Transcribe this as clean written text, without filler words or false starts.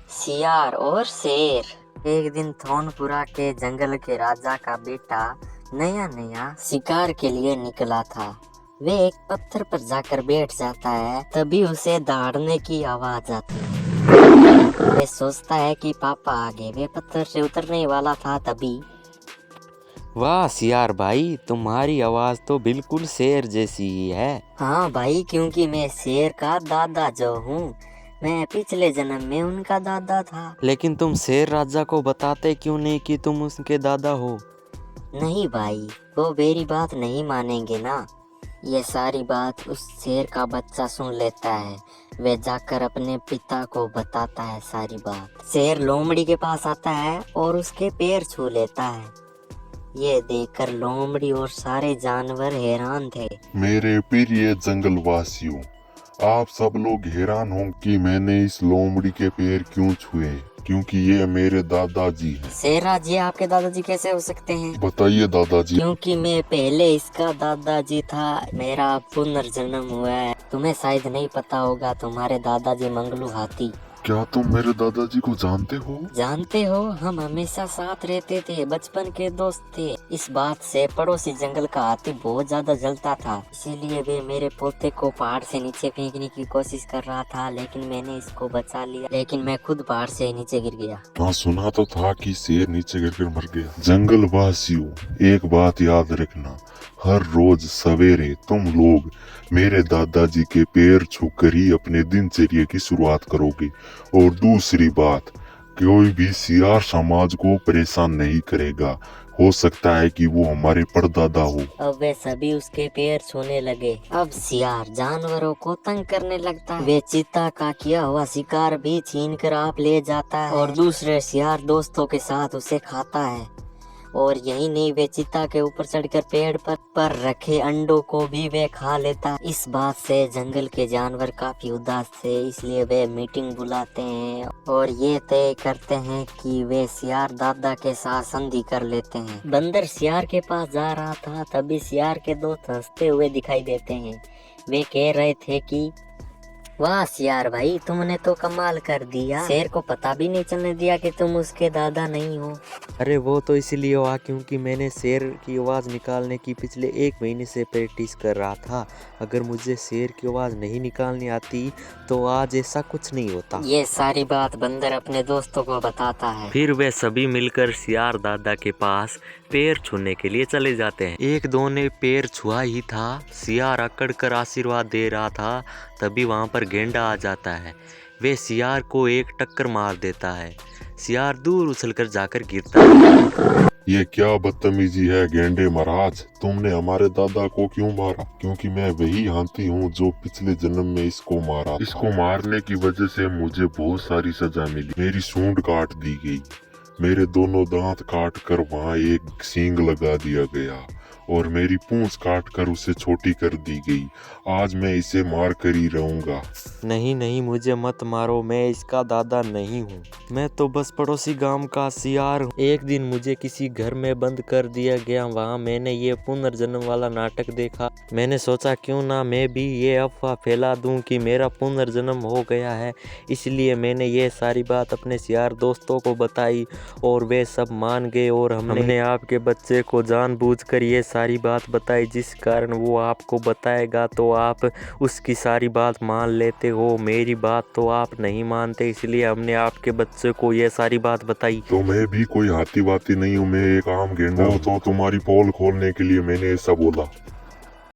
सियार और शेर। एक दिन थोनपुरा के जंगल के राजा का बेटा नया नया शिकार के लिए निकला था। वे एक पत्थर पर जाकर बैठ जाता है, तभी उसे दहाड़ने की आवाज आती है। वे सोचता है कि पापा आगे। वे पत्थर से उतरने वाला था, तभी वाह सियार भाई, तुम्हारी आवाज तो बिल्कुल शेर जैसी ही है। हाँ भाई, क्योंकि मैं शेर का दादा जो हूँ, मैं पिछले जन्म में उनका दादा था। लेकिन तुम शेर राजा को बताते क्यों नहीं कि तुम उसके दादा हो? नहीं भाई, वो मेरी बात नहीं मानेंगे ना। ये सारी बात उस शेर का बच्चा सुन लेता है। वे जाकर अपने पिता को बताता है सारी बात। शेर लोमड़ी के पास आता है और उसके पैर छू लेता है। ये देखकर लोमड़ी और सारे जानवर हैरान थे। मेरे प्रिय जंगलवासियों, आप सब लोग हैरान हों कि मैंने इस लोमड़ी के पैर क्यों छुए, क्योंकि ये मेरे दादाजी हैं। शेरराज, ये आपके दादाजी कैसे हो सकते हैं? बताइए दादाजी। क्योंकि मैं पहले इसका दादाजी था। मेरा पुनर्जन्म हुआ है। तुम्हें शायद नहीं पता होगा, तुम्हारे दादाजी मंगलू हाथी। क्या तुम मेरे दादाजी को जानते हो? जानते हो, हम हमेशा साथ रहते थे, बचपन के दोस्त थे। इस बात से पड़ोसी जंगल का हाथी बहुत ज्यादा जलता था, इसीलिए वे मेरे पोते को पहाड़ से नीचे फेंकने की कोशिश कर रहा था, लेकिन मैंने इसको बचा लिया। लेकिन मैं खुद पहाड़ से नीचे गिर गया। हाँ, सुना तो था कि शेर नीचे गिरकर मर गया। जंगलवासियों, एक बात याद रखना, हर रोज सवेरे तुम लोग मेरे दादाजी के पैर छूकर ही अपने दिनचर्या की शुरुआत करोगे। और दूसरी बात, कोई भी सियार समाज को परेशान नहीं करेगा। हो सकता है कि वो हमारे परदादा हो। अब वे सभी उसके पैर छूने लगे। अब सियार जानवरों को तंग करने लगता है। वे चीता का किया हुआ शिकार भी छीन कर आप ले जाता है और दूसरे सियार दोस्तों के साथ उसे खाता है। और यही नहीं, वे चीता के ऊपर चढ़कर पेड़ पर रखे अंडों को भी वे खा लेता। इस बात से जंगल के जानवर काफी उदास थे, इसलिए वे मीटिंग बुलाते हैं और ये तय करते हैं कि वे सियार दादा के साथ संधि कर लेते हैं। बंदर सियार के पास जा रहा था, तभी सियार के दोस्त हंसते हुए दिखाई देते हैं। वे कह रहे थे कि वाह सियार भाई, तुमने तो कमाल कर दिया। शेर को पता भी नहीं चलने दिया कि तुम उसके दादा नहीं हो। अरे वो तो इसलिए हुआ क्योंकि मैंने शेर की आवाज़ निकालने की पिछले 1 महीने से प्रैक्टिस कर रहा था। अगर मुझे शेर की आवाज़ नहीं निकालनी आती तो आज ऐसा कुछ नहीं होता। ये सारी बात बंदर अपने दोस्तों को बताता है। फिर वे सभी मिलकर सियार दादा के पास पैर छूने के लिए चले जाते हैं। एक दो ने पैर छुआ ही था, सियार अकड़ कर आशीर्वाद दे रहा था, तभी वहाँ पर गेंडा आ जाता है। वे सियार को एक टक्कर मार देता है। सियार दूर उछलकर जाकर गिरता है। ये क्या बदतमीजी है गेंडे महाराज, तुमने हमारे दादा को क्यों मारा? क्योंकि मैं वही हाथी हूँ जो पिछले जन्म में इसको मारा। इसको मारने की वजह से मुझे बहुत सारी सजा मिली। मेरी सूंड काट दी गई, मेरे दोनों दांत काट कर वहाँ एक सींग लगा दिया गया और मेरी पूंछ काट कर उसे छोटी कर दी गई। आज मैं इसे मार कर ही रहूंगा। नहीं नहीं, मुझे मत मारो, मैं इसका दादा नहीं हूँ। मैं तो बस पड़ोसी गांव का सियार हूँ। एक दिन मुझे किसी घर में बंद कर दिया गया। वहाँ मैंने ये पुनर्जन्म वाला नाटक देखा। मैंने सोचा क्यों ना मैं भी ये अफवाह फैला दूं कि मेरा पुनर्जन्म हो गया है। इसलिए मैंने ये सारी बात अपने सियार दोस्तों को बताई और वे सब मान गए और हमने आपके बच्चे को जानबूझकर ये सारी बात बताई, जिस कारण वो आपको बताएगा तो आप उसकी सारी बात मान लेते हो। मेरी बात तो आप नहीं मानते, इसलिए हमने आपके बच्चे को ये सारी बात बताई। तो मैं भी कोई हाथी वाती नहीं हूँ, मैं एक आम गेंडा हूँ। तो तुम्हारी पोल खोलने के लिए मैंने ऐसा बोला।